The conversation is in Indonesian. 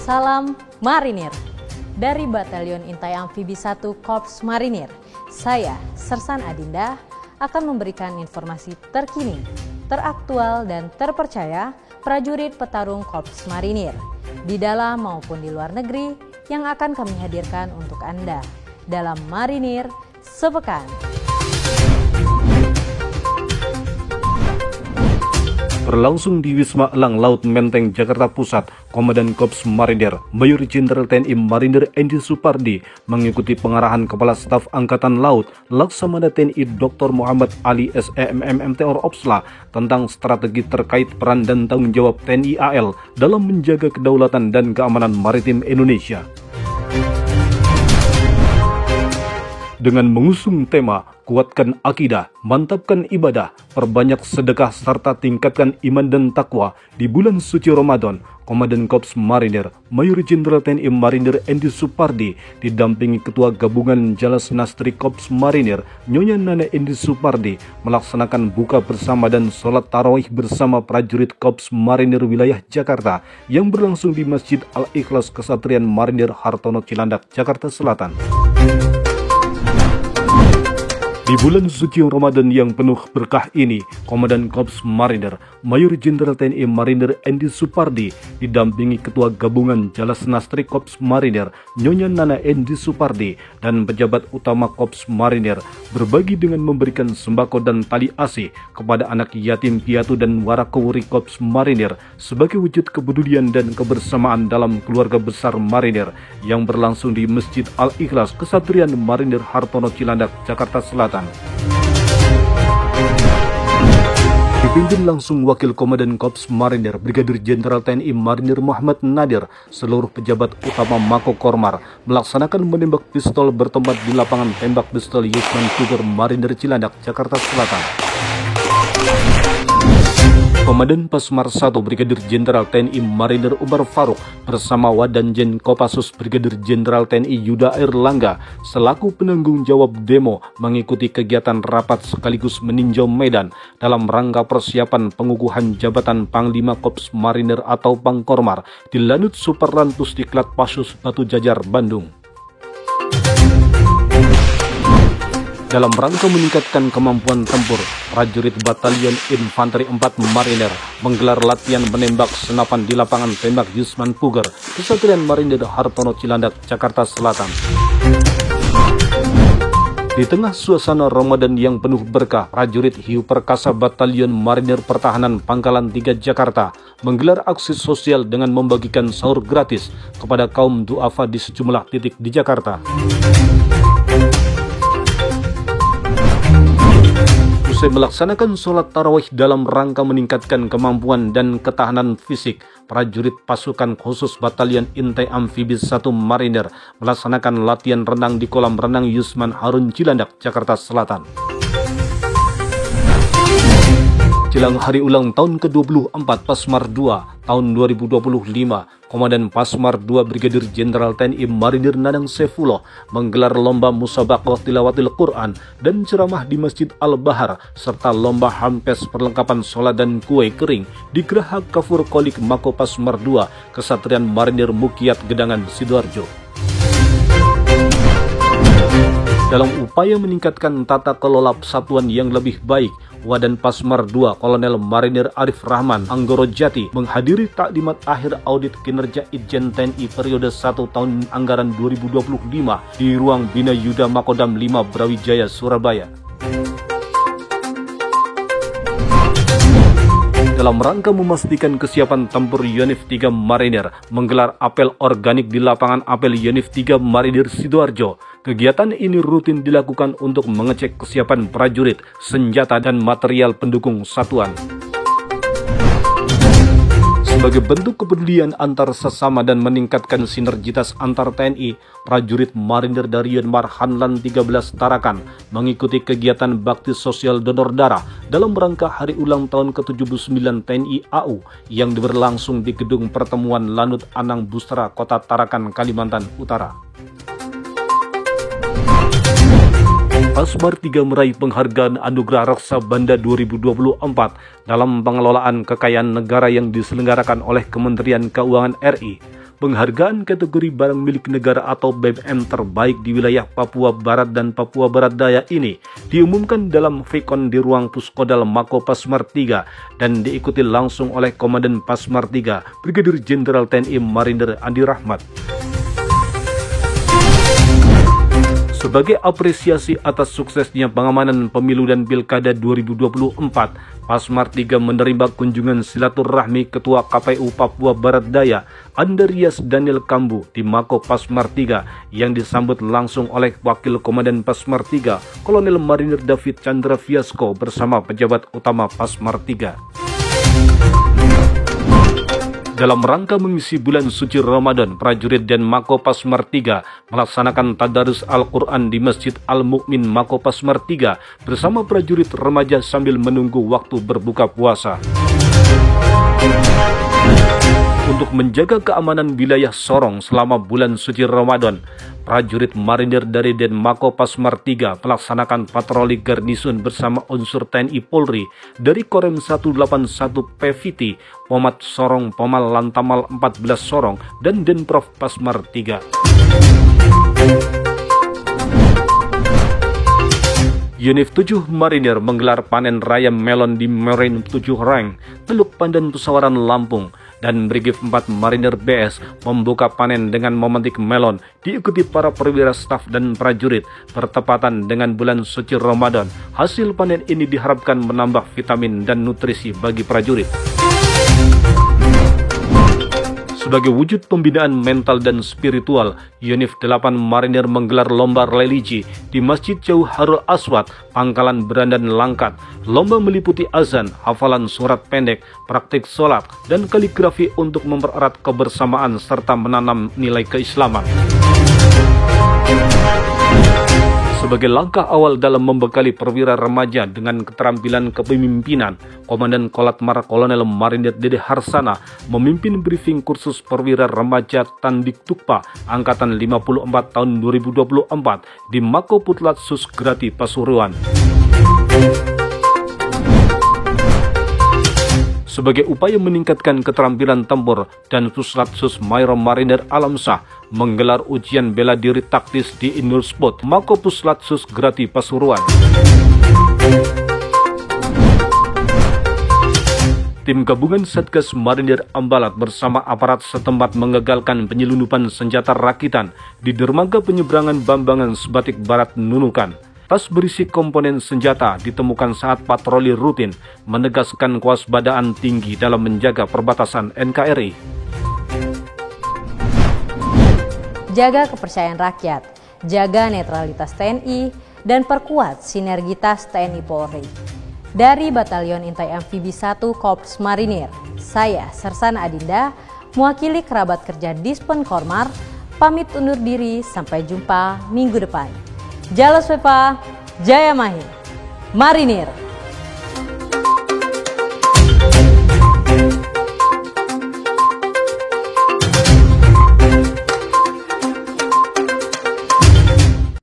Salam Marinir dari Batalion Intai Amfibi 1 Korps Marinir. Saya, Sersan Adinda, akan memberikan informasi terkini, teraktual dan terpercaya prajurit petarung Korps Marinir di dalam maupun di luar negeri yang akan kami hadirkan untuk Anda dalam Marinir Sepekan. Berlangsung di Wisma Elang Laut Menteng, Jakarta Pusat, Komandan Korps Marinir Mayor Jenderal TNI Marinir Endi Supardi mengikuti pengarahan Kepala Staf Angkatan Laut Laksamana TNI Dr. Muhammad Ali SEMMMTOR Opsla tentang strategi terkait peran dan tanggung jawab TNI AL dalam menjaga kedaulatan dan keamanan maritim Indonesia. Dengan mengusung tema kuatkan akidah, mantapkan ibadah, perbanyak sedekah serta tingkatkan iman dan takwa di bulan suci Ramadan, Komandan Korps Marinir Mayor Jenderal TNI Marinir Endi Supardi didampingi Ketua Gabungan Jalas Nastri Korps Marinir Nyonya Nana Endi Supardi melaksanakan buka bersama dan sholat tarawih bersama prajurit Korps Marinir wilayah Jakarta yang berlangsung di Masjid Al-Ikhlas Kesatrian Marinir Hartono Cilandak, Jakarta Selatan. Di bulan suci Ramadan yang penuh berkah ini, Komandan Korps Marinir Mayor Jenderal TNI Marinir Endi Supardi didampingi Ketua Gabungan Jalas Nastri Korps Marinir Nyonya Nana Endi Supardi dan pejabat utama Korps Marinir berbagi dengan memberikan sembako dan tali asi kepada anak yatim piatu dan warakowuri Korps Marinir sebagai wujud kepedulian dan kebersamaan dalam keluarga besar Marinir yang berlangsung di Masjid Al-Ikhlas Kesatrian Marinir Hartono Cilandak, Jakarta Selatan. Dipimpin langsung Wakil Komandan Korps Marinir Brigadir Jenderal TNI Marinir Muhammad Nadir, seluruh pejabat utama Mako Kormar melaksanakan menembak pistol bertempat di lapangan tembak pistol Yusman Puger Marinir Cilandak, Jakarta Selatan. Komandan Pasmar 1 Brigadir Jenderal TNI Marinir Umar Faruk bersama Wadanjen Kopassus Brigadir Jenderal TNI Yuda Erlangga selaku penanggung jawab demo mengikuti kegiatan rapat sekaligus meninjau medan dalam rangka persiapan pengukuhan jabatan Panglima Korps Marinir atau Pangkormar di Lanut Superlan Pusdiklat Pasus Batu Jajar, Bandung. Dalam rangka meningkatkan kemampuan tempur, prajurit Batalion Infanteri 4 Marinir menggelar latihan menembak senapan di lapangan tembak Yusman Puger, Kesatrian Marinir Hartono Cilandak, Jakarta Selatan. Di tengah suasana Ramadan yang penuh berkah, prajurit Hiu Perkasa Batalion Marinir Pertahanan Pangkalan 3 Jakarta menggelar aksi sosial dengan membagikan sahur gratis kepada kaum duafa di sejumlah titik di Jakarta. Usai melaksanakan sholat tarawih dalam rangka meningkatkan kemampuan dan ketahanan fisik, prajurit pasukan khusus Batalion Intai Amfibi 1 Marinir melaksanakan latihan renang di kolam renang Yusman Harun Cilandak, Jakarta Selatan. Jelang hari ulang tahun ke-24 Pasmar 2 tahun 2025, Komandan Pasmar 2 Brigadir Jenderal TNI Marinir Nanang Saifullah menggelar lomba musabaqah tilawatil Quran dan ceramah di Masjid Al-Bahar serta lomba hampes perlengkapan sholat dan kue kering di Geraha Kafur Kolik Mako Pasmar 2 Kesatrian Marinir Mukiat Gedangan, Sidoarjo. Dalam upaya meningkatkan tata kelola persatuan yang lebih baik, Wadan Pasmar 2 Kolonel Marinir Arif Rahman Anggoro Jati menghadiri takdimat akhir audit kinerja Itjen TNI periode 1 tahun anggaran 2025 di ruang Bina Yuda Makodam 5 Brawijaya, Surabaya. Dalam rangka memastikan kesiapan tempur Yonif 3 Marinir menggelar apel organik di lapangan apel Yonif 3 Marinir Sidoarjo. Kegiatan ini rutin dilakukan untuk mengecek kesiapan prajurit, senjata dan material pendukung satuan. Sebagai bentuk kepedulian antar sesama dan meningkatkan sinergitas antar TNI, prajurit marinir dari Yanmar Hanlan 13 Tarakan mengikuti kegiatan bakti sosial donor darah dalam rangka hari ulang tahun ke-79 TNI AU yang berlangsung di Gedung Pertemuan Lanut Anang Bustra, Kota Tarakan, Kalimantan Utara. Pasmar 3 meraih penghargaan Anugerah Raksa Banda 2024 dalam pengelolaan kekayaan negara yang diselenggarakan oleh Kementerian Keuangan RI. Penghargaan kategori barang milik negara atau BMN terbaik di wilayah Papua Barat dan Papua Barat Daya ini diumumkan dalam Vkon di ruang Puskodal Mako Pasmar 3 dan diikuti langsung oleh Komandan Pasmar 3 Brigadir Jenderal TNI Marinir Andi Rahmat. Sebagai apresiasi atas suksesnya pengamanan pemilu dan pilkada 2024, Pasmar 3 menerima kunjungan silaturahmi Ketua KPU Papua Barat Daya, Andarias Daniel Kambu di Mako Pasmar 3 yang disambut langsung oleh Wakil Komandan Pasmar 3, Kolonel Marinir David Chandra Fiasko bersama pejabat utama Pasmar 3. Dalam rangka mengisi bulan suci Ramadan, prajurit dan Mako Pasmar 3 melaksanakan tadarus Al-Quran di Masjid Al-Mukmin Mako Pasmar 3 bersama prajurit remaja sambil menunggu waktu berbuka puasa. Untuk menjaga keamanan wilayah Sorong selama bulan suci Ramadan, prajurit marinir dari Denmako Pasmar 3 melaksanakan patroli garnisun bersama unsur TNI Polri dari Korem 181 PVT, Pomat Sorong, Pomal Lantamal 14 Sorong, dan Denprov Pasmar 3. Unit 7 Marinir menggelar panen raya melon di Marine 7 Rank, Teluk Pandan Pesawaran, Lampung, dan Brigif 4 Marinir BS membuka panen dengan memetik melon diikuti para perwira staf dan prajurit bertepatan dengan bulan suci Ramadan. Hasil panen ini diharapkan menambah vitamin dan nutrisi bagi prajurit. Sebagai wujud pembinaan mental dan spiritual, Unit 8 Marinir menggelar lomba religi di Masjid Jauharul Aswad, Pangkalan Berandan Langkat. Lomba meliputi azan, hafalan surat pendek, praktik sholat, dan kaligrafi untuk mempererat kebersamaan serta menanam nilai keislaman. Sebagai langkah awal dalam membekali perwira remaja dengan keterampilan kepemimpinan, Komandan Kolatmar Kolonel Marinir Dede Harsana memimpin briefing kursus perwira remaja Tandik Tukpa Angkatan 54 tahun 2024 di Mako Putlat Susgrati Pasuruan. Sebagai upaya meningkatkan keterampilan tempur, dan Puslatsus Mayor Marinir Alamsah menggelar ujian bela diri taktis di Indoor Spot Mako Puslatsus Grati Pasuruan. Tim gabungan Satgas Marinir Ambalat bersama aparat setempat mengagalkan penyelundupan senjata rakitan di dermaga penyeberangan Bambangan Sebatik Barat, Nunukan. Tas berisi komponen senjata ditemukan saat patroli rutin, menegaskan kewaspadaan tinggi dalam menjaga perbatasan NKRI. Jaga kepercayaan rakyat, jaga netralitas TNI, dan perkuat sinergitas TNI Polri. Dari Batalion Intai Amfibi 1 Korps Marinir, saya Sersan Adinda, mewakili kerabat kerja Dispen Kormar, pamit undur diri, sampai jumpa minggu depan. Jalos Pepa, Jaya Mahir, Marinir.